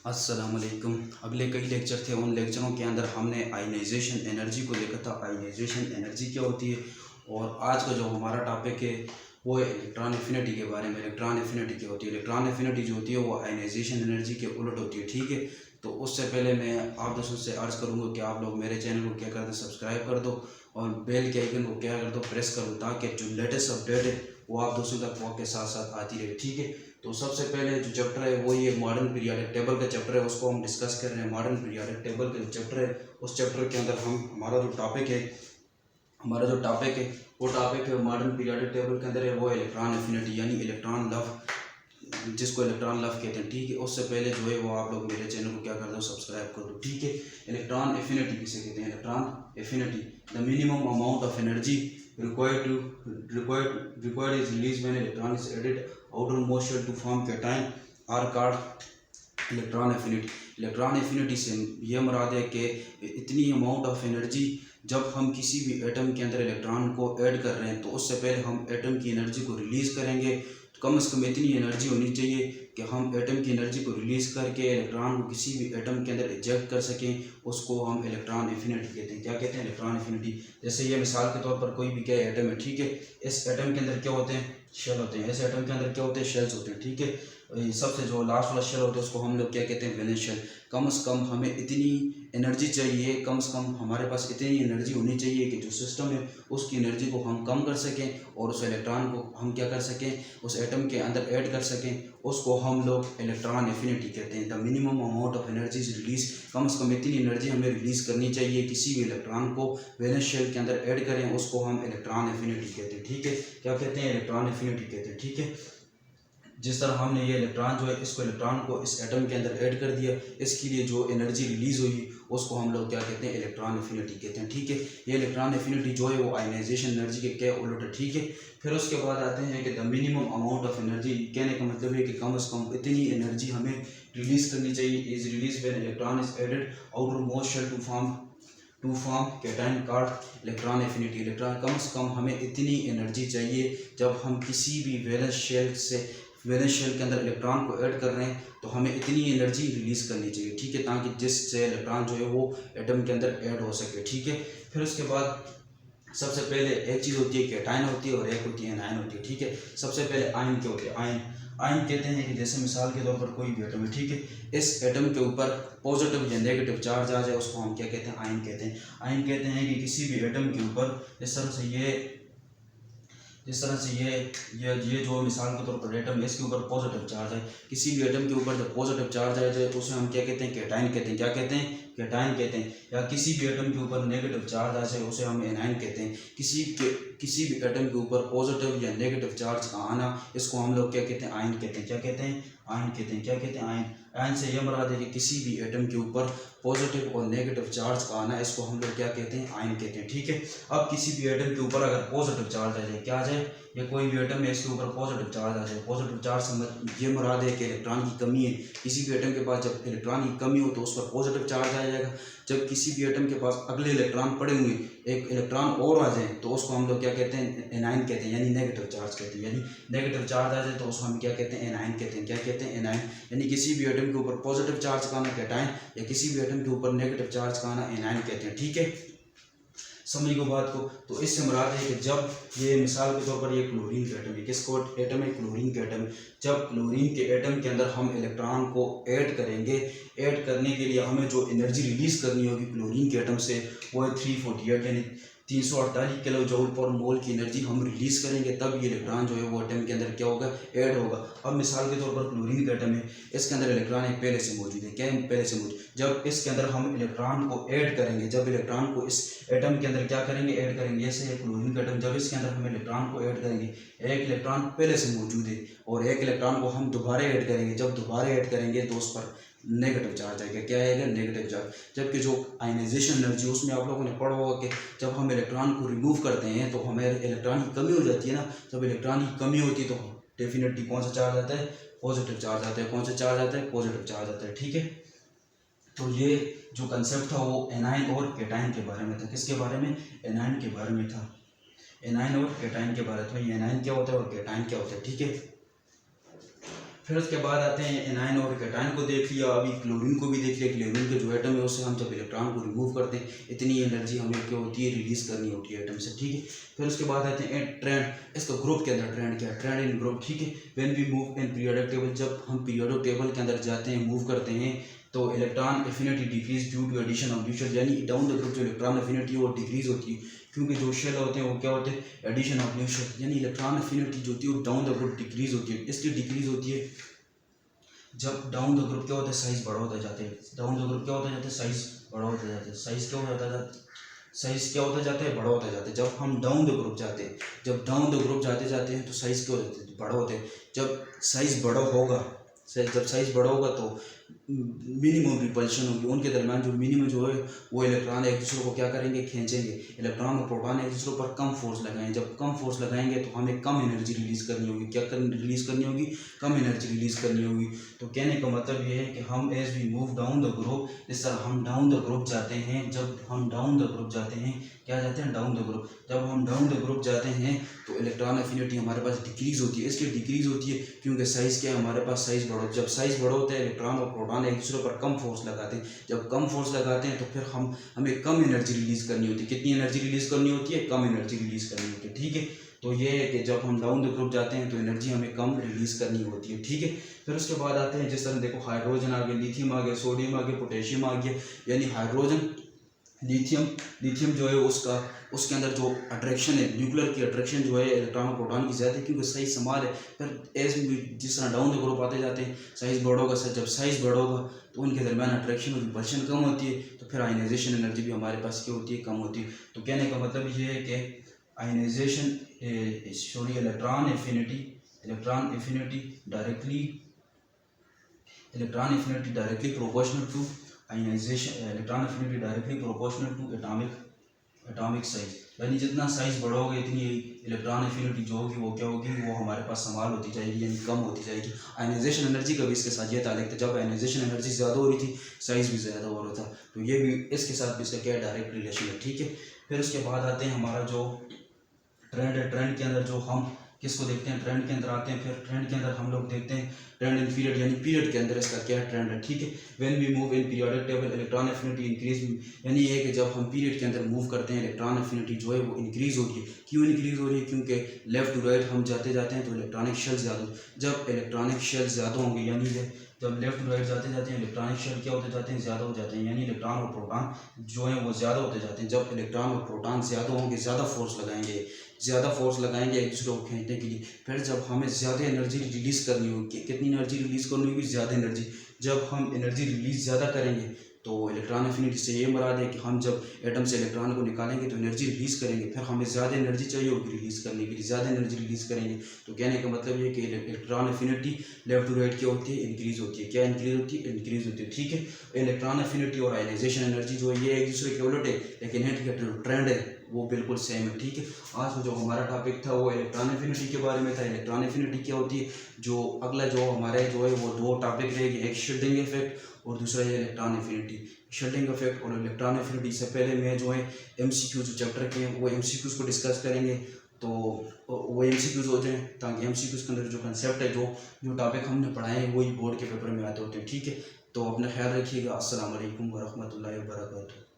अस्सलाम वालेकुम। अगले कई लेक्चर थे, उन लेक्चरों के अंदर हमने आयनाइजेशन एनर्जी को देखा था। आयनाइजेशन एनर्जी क्या होती है, और आज का जो हमारा टॉपिक है वो है इलेक्ट्रॉन एफिनिटी के बारे में। इलेक्ट्रॉन एफिनिटी क्या होती है? इलेक्ट्रॉन एफिनिटी जो होती है वो आयनाइजेशन एनर्जी के उलट होती है, ठीक है। तो उससे पहले मैं आप दोस्तों से अर्ज़ करूँगा कि आप लोग मेरे चैनल को क्या कर दो, सब्सक्राइब कर दो और बेल के आइकन को क्या कर दो, प्रेस कर दो, ताकि जो लेटेस्ट अपडेट है वो आप दोस्तों तक वक्त के साथ साथ आती रहे, ठीक है। तो सबसे पहले जो चैप्टर है वो ये मॉडर्न पीरियोडिक टेबल का चैप्टर है, उसको हम डिस्कस कर रहे हैं। मॉडर्न पीरियोडिक टेबल का जो चैप्टर है, उस चैप्टर के अंदर हमारा जो टॉपिक है वो टॉपिक है मॉडर्न पीरियोडिक टेबल के अंदर है वो इलेक्ट्रॉन एफिनिटी, यानी इलेक्ट्रॉन लव, जिसको इलेक्ट्रॉन लव कहते हैं, ठीक है। उससे पहले जो है वो आप लोग मेरे चैनल को क्या कर दो, सब्सक्राइब कर दो, ठीक है। इलेक्ट्रॉन एफिनिटी किसे कहते हैं? Electron affinity, the minimum amount of energy required is released when electron is added outermost shell to form cation are called electron affinity. Electron affinity से ये मुराद है कि इतनी अमाउंट ऑफ एनर्जी, जब हम किसी भी एटम के अंदर इलेक्ट्रॉन को ऐड कर रहे हैं तो उससे पहले हम एटम की एनर्जी को रिलीज़ करेंगे, तो कम से कम इतनी एनर्जी होनी चाहिए कि हम एटम की एनर्जी को रिलीज़ करके इलेक्ट्रॉन को किसी भी एटम के अंदर इजेक्ट कर सकें। उसको हम इलेक्ट्रॉन एफिनिटी कहते हैं। क्या कहते हैं? Electron affinity. जैसे ये मिसाल के तौर पर कोई भी क्या एटम है, ठीक है। इस एटम के अंदर क्या होते हैं? शेल होते हैं। इस एटम के अंदर क्या होते हैं? शेल्स होते हैं, ठीक है। सबसे जो लास्ट वाला शेल होता है उसको हम लोग क्या कहते हैं? Valence shell. कम से कम हमें इतनी एनर्जी चाहिए, कम से कम हमारे पास इतनी एनर्जी होनी चाहिए कि जो सिस्टम है उसकी एनर्जी को हम कम कर सकें और उस इलेक्ट्रॉन को हम क्या कर सकें, उस एटम के अंदर ऐड कर सकें। उसको हम लोग इलेक्ट्रॉन एफिनिटी कहते हैं। The minimum amount of energy is release, कम से कम इतनी एनर्जी हमें रिलीज़ करनी चाहिए किसी भी इलेक्ट्रॉन को वैलेंस शेल के अंदर ऐड करें, उसको हम इलेक्ट्रॉन एफिनिटी कहते हैं, ठीक है। क्या कहते हैं? इलेक्ट्रॉन एफिनिटी कहते हैं, ठीक है। जिस तरह हमने ये इलेक्ट्रॉन जो है इसको इलेक्ट्रॉन को इस एटम के अंदर ऐड कर दिया, इसके लिए जो एनर्जी रिलीज़ हुई उसको हम लोग क्या कहते हैं? इलेक्ट्रॉन एफिनिटी कहते हैं, ठीक है। ये इलेक्ट्रॉन एफिनिटी जो है वो आयनाइजेशन एनर्जी के क्या उलट है, ठीक है। फिर उसके बाद आते हैं कि the minimum amount of energy, कहने का मतलब है कि कम से कम इतनी एनर्जी हमें रिलीज़ करनी चाहिए, is release when electron is added outer most shell to form cation called electron affinity. Electron कम से कम हमें इतनी एनर्जी चाहिए जब हम किसी भी वैलेंस शेल के अंदर इलेक्ट्रॉन को ऐड कर रहे हैं तो हमें इतनी एनर्जी रिलीज़ करनी चाहिए, ठीक है, ताकि जिससे इलेक्ट्रॉन जो है वो एटम के अंदर ऐड हो सके, ठीक है। फिर उसके बाद सबसे पहले एक चीज़ होती है कैटायन होती है और एक होती है एनायन होती है, ठीक है। सबसे पहले आयन क्या होती है? आयन कहते हैं कि जैसे मिसाल के तौर पर कोई भी एटम है, ठीक है। इस एटम के ऊपर पॉजिटिव या नेगेटिव चार्ज आ जाए उसको हम क्या कहते हैं? आयन कहते हैं। आयन कहते हैं कि किसी भी एटम के ऊपर जिस तरह से ये जो मिसाल के तौर पर एटम है इसके ऊपर पॉजिटिव चार्ज है, किसी भी एटम के ऊपर जब पॉजिटिव चार्ज आ जाए तो उसे हम क्या कहते हैं? कैटायन कहते हैं। क्या कहते हैं? कैटायन कहते हैं। या किसी भी एटम के ऊपर नेगेटिव चार्ज आ जाए उसे हम एनायन कहते हैं। किसी भी एटम के ऊपर पॉजिटिव या नेगेटिव चार्ज का आना, इसको हम लोग क्या कहते हैं? आयन कहते हैं। क्या कहते हैं? आयन कहते हैं। क्या कहते हैं? आयन। आयन से यह मुराद है कि किसी भी एटम के ऊपर पॉजिटिव और नेगेटिव चार्ज का आना, इसको हम लोग क्या कहते हैं? आयन कहते हैं, ठीक है। अब किसी भी एटम के ऊपर अगर पॉजिटिव चार्ज आ जाए, क्या आ जाए? या कोई भी एटम है इसके ऊपर पॉजिटिव चार्ज आ जाए, पॉजिटिव चार्ज से ये मुराद है कि इलेक्ट्रॉन की कमी है। किसी भी एटम के पास जब इलेक्ट्रॉन की कमी हो तो उस पर पॉजिटिव चार्ज आ जाएगा। जब किसी भी एटम के पास अगले इलेक्ट्रॉन पड़े हुए एक इलेक्ट्रॉन और आ जाए तो उसको हम लोग क्या कहते हैं? एनायन कहते हैं, यानी नेगेटिव चार्ज कहते हैं। यानी नेगेटिव चार्ज आ जाए तो उसको हम क्या कहते हैं? एनायन कहते हैं। क्या कहते हैं? एनायन। यानी किसी भी एटम के ऊपर पॉजिटिव चार्ज का आना कैटायन या किसी भी एटम के ऊपर नेगेटिव चार्ज का आना एनायन कहते हैं, ठीक है। समझ को बात को। तो इससे मुराद है कि जब ये मिसाल के तौर पर ये क्लोरीन का एटम है, किसको एटम है? क्लोरीन के एटम। जब क्लोरीन के एटम के अंदर हम इलेक्ट्रॉन को ऐड करेंगे, ऐड करने के लिए हमें जो एनर्जी रिलीज़ करनी होगी क्लोरीन के एटम से वो है 348 यानी 348 किलो जूल पर मोल की एनर्जी हम रिलीज़ करेंगे, तब ये इलेक्ट्रॉन जो है वो एटम के अंदर क्या होगा? ऐड होगा। अब मिसाल के तौर पर क्लोरीन का एटम है, इसके अंदर इलेक्ट्रॉन एक पहले से मौजूद है। क्या है? पहले से मौजूद। जब इसके अंदर हम इलेक्ट्रॉन को ऐड करेंगे, जब इलेक्ट्रॉन को इस एटम के अंदर क्या करेंगे? ऐड करेंगे। जैसे क्लोरीन का एटम, जब इसके अंदर हम इलेक्ट्रॉन को ऐड करेंगे, एक इलेक्ट्रॉन पहले से मौजूद है और एक इलेक्ट्रॉन को हम दोबारा ऐड करेंगे। जब दोबारा ऐड करेंगे तो उस पर नेगेटिव चार्ज आएगा। क्या आएगा? Negative charge. जबकि जो आयनाइजेशन एनर्जी उसमें आप लोगों ने पढ़ा होगा कि जब हम इलेक्ट्रॉन को रिमूव करते हैं तो हमें इलेक्ट्रॉन की कमी हो जाती है ना। जब इलेक्ट्रॉन की कमी होती है तो डेफिनेटली कौन सा चार्ज आता है? पॉजिटिव चार्ज आता है। कौन सा चार्ज आता है? पॉजिटिव चार्ज आता है, ठीक है। तो ये जो कंसेप्ट था वो एनायन और कैटायन के बारे में था। किसके बारे में? एनायन के बारे में था। एनायन और कैटायन के बारे में। एनायन क्या होता है और कैटायन क्या होता है, ठीक है। फिर उसके बाद आते हैं एनाइन और कैटाइन को देख लिया, अभी क्लोरीन को भी देख लिया। क्लोरीन के जो एटम है उससे हम जब इलेक्ट्रॉन को रिमूव करते हैं इतनी एनर्जी हमें क्या होती है, रिलीज करनी होती है एटम से, ठीक है। फिर उसके बाद आते हैं ट्रेंड, इसका ग्रुप के अंदर ट्रेंड क्या है, ट्रेंड इन ग्रुप, ठीक है। When we move in periodic table, जब हम पीरियोडिक टेबल के अंदर जाते हैं, मूव करते हैं, तो electron affinity decrease due to addition of new shell, यानी डाउन द ग्रुप जो इलेक्ट्रॉन एफिनिटी वो डिक्रीज होती है, क्योंकि जो शेल होते हैं वो क्या होते हैं, एडिशन ऑफ न्यू शेल, यानी इलेक्ट्रॉन एफिनिटी जो होती है वो डाउन द ग्रुप डिक्रीज होती है। इसलिए डिक्रीज होती है जब डाउन द ग्रुप क्या होता है, साइज बड़ा होता जाता है। डाउन द ग्रुप क्या होता जाता है, साइज बड़ा होता जाता है। साइज क्या हो जाता है, साइज क्या होता जाता है, बड़ा होता जाता है। जब हम डाउन द ग्रुप जाते हैं, जब डाउन द ग्रुप जाते जाते हैं तो साइज क्या हो जाता है, बड़ा होते हैं। जब साइज बड़ा होगा, जब साइज बड़ा होगा तो मिनिमम रिपल्शन होगी, उनके दरमियान जो मिनिमम जो है वो इलेक्ट्रॉन एक दूसरे को क्या करेंगे, खींचेंगे। इलेक्ट्रॉन और प्रोटॉन एक दूसरे पर कम फोर्स लगाएंगे, जब कम फोर्स लगाएंगे तो हमें कम एनर्जी रिलीज करनी होगी। क्या रिलीज करनी होगी, कम एनर्जी रिलीज करनी होगी। तो कहने का मतलब ये है कि हम as we move down the group, इस तरह हम डाउन द ग्रुप जाते हैं। जब हम डाउन द ग्रुप जाते हैं, क्या जाते हैं, डाउन द ग्रुप, जब हम डाउन द ग्रुप जाते हैं तो इलेक्ट्रॉन एफिनिटी हमारे पास डिक्रीज होती है। इसलिए डिक्रीज होती है क्योंकि साइज क्या है, हमारे पास साइज बड़ा होता है। जब साइज बड़ा होता है इलेक्ट्रॉन और प्रोटॉन एक दूसरे पर कम फोर्स लगाते हैं। जब कम फोर्स लगाते हैं तो फिर हमें कम एनर्जी रिलीज करनी होती है। कितनी एनर्जी रिलीज करनी होती है, कम एनर्जी रिलीज करनी होती है, ठीक है। तो ये है कि जब हम डाउन द ग्रुप जाते हैं तो एनर्जी हमें कम रिलीज करनी होती है, ठीक है। फिर उसके बाद आते हैं, जिस तरह देखो हाइड्रोजन आ गया, लिथियम आ गया, सोडियम आ गया, पोटेशियम आ गया, यानी हाइड्रोजन, लिथियम जो है उसके अंदर जो अट्रैक्शन है, न्यूक्लियर की अट्रैक्शन जो है इलेक्ट्रॉन और प्रोटॉन की ज़्यादा है, क्योंकि साइज समाल है। फिर एज जिस तरह डाउन द ग्रुप आते जाते हैं साइज बड़ा होगा, जब साइज बड़ा होगा तो उनके दरमियान अट्रैक्शन और रिपल्शन कम होती है, तो फिर आयनाइजेशन एनर्जी भी हमारे पास क्या होती है, कम होती है। तो कहने का मतलब ये है कि ionization sorry electron affinity directly proportional to ionization, electron affinity directly proportional to atomic size, यानी जितना साइज बड़ा होगा इतनी इलेक्ट्रॉन एफिनिटी जो होगी वो क्या होगी, वो हमारे पास समाल होती जाएगी, यानी कम होती जाएगी। आयनाइजेशन एनर्जी का भी इसके साथ ये ताल्लुक था, जब आयनाइजेशन एनर्जी ज़्यादा हो रही थी साइज भी ज़्यादा हो रहा था। तो ये भी इसके साथ भी इसका क्या डायरेक्ट रिलेशन है, ठीक है। फिर उसके बाद आते हैं हमारा जो ट्रेंड है, ट्रेंड के अंदर जो हम किसको देखते हैं, ट्रेंड के अंदर आते हैं। फिर ट्रेंड के अंदर हम लोग देखते हैं ट्रेंड इन पीरियड, यानी पीरियड के अंदर इसका क्या ट्रेंड है, ठीक है। When we move in periodic table electron affinity increase, यानी ये कि जब हम पीरियड के अंदर मूव करते हैं इलेक्ट्रॉन एफिनिटी जो है वो इंक्रीज हो रही है। क्यों इंक्रीज हो रही है, क्योंकि लेफ्ट टू राइट हम जाते जाते हैं तो इलेक्ट्रॉनिक शेल ज़्यादा, जब इलेक्ट्रॉनिक शेल ज़्यादा होंगे, यानी जब लेफ्ट टू राइट जाते जाते हैं इलेक्ट्रॉनिक शेल क्या होते जाते हैं, ज़्यादा हो जाते हैं, यानी इलेक्ट्रॉन और प्रोटॉन जो है वो ज़्यादा होते जाते हैं। जब इलेक्ट्रॉन और प्रोटॉन ज़्यादा होंगे, ज़्यादा फोर्स लगाएंगे एक दूसरे को खींचने के लिए। फिर जब हमें ज़्यादा एनर्जी रिलीज़ करनी होगी, कितनी एनर्जी रिलीज़ करनी होगी, ज़्यादा एनर्जी। जब हम एनर्जी रिलीज़ ज़्यादा करेंगे तो इलेक्ट्रॉन एफिनिटी से ये मुराद है कि हम जब एटम से इलेक्ट्रॉन को निकालेंगे तो एनर्जी रिलीज़ करेंगे, फिर हमें ज़्यादा एनर्जी चाहिए होगी रिलीज़ करने के लिए, ज़्यादा एनर्जी रिलीज़ करेंगे। तो कहने का मतलब ये कि electron affinity left to right क्या होती है, इंक्रीज होती है। क्या इंक्रीज होती है, इंक्रीज होती है, ठीक है। इलेक्ट्रॉन एफिनिटी और आयनाइजेशन एनर्जी जो है ये एक दूसरे के उलट है, लेकिन जो ट्रेंड है वो बिल्कुल सेम है, ठीक है। आज जो हमारा टॉपिक था वो इलेक्ट्रॉन एफिनिटी के बारे में था। इलेक्ट्रॉन एफिनिटी क्या होती है, जो अगला जो हमारे जो है वो दो टॉपिक रहेगी, एक शिल्डिंग इफेक्ट और दूसरा ये इलेक्ट्रॉन एफिनिटी। शिल्डिंग इफेक्ट और इलेक्ट्रॉन एफिनिटी से पहले मैं जो है एमसीक्यू जो चैप्टर के हैं वो एमसीक्यूज़ को डिस्कस करेंगे, तो वो एमसीक्यूज़ हो जाएं, ताकि एमसीक्यूज़ के अंदर जो कंसेप्ट है, जो टॉपिक हमने पढ़ाए हैं वही बोर्ड के पेपर में आते होते हैं, ठीक है। तो अपना ख्याल रखिएगा। अस्सलाम वालेकुम वरहमतुल्लाहि वबरकातुहू।